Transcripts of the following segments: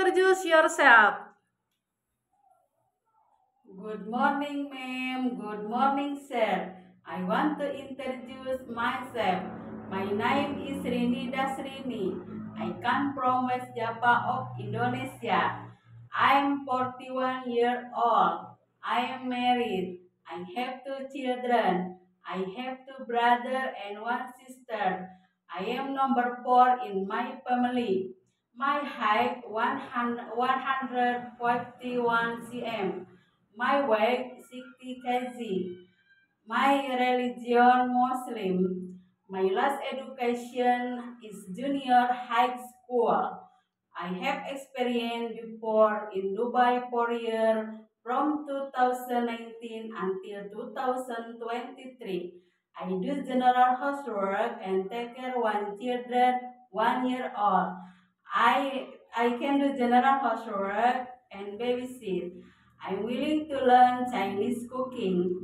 introduce yourself? Good morning, ma'am. Good morning, sir. I want to introduce myself. My name is Rini Dasrini. I come from West Java of Indonesia. I am 41 years old. I am married. I have two children. I have two brothers and one sister. I am number 4 in my family. My height 151 cm. My weight 60 kg. My religion Muslim. My last education is junior high school. I have experience before in Dubai for year from 2019 until 2023. I do general housework and take care one children 1 year old. I can do general housework and babysit. I'm willing to learn Chinese cooking.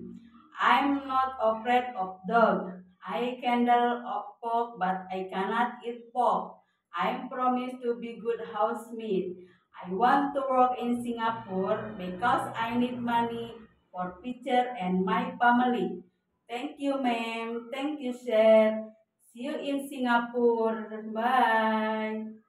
I'm not afraid of dog. I can handle pork, but I cannot eat pork. I promise to be good housemaid. I want to work in Singapore because I need money for future and my family. Thank you, ma'am. Thank you, sir. See you in Singapore. Bye.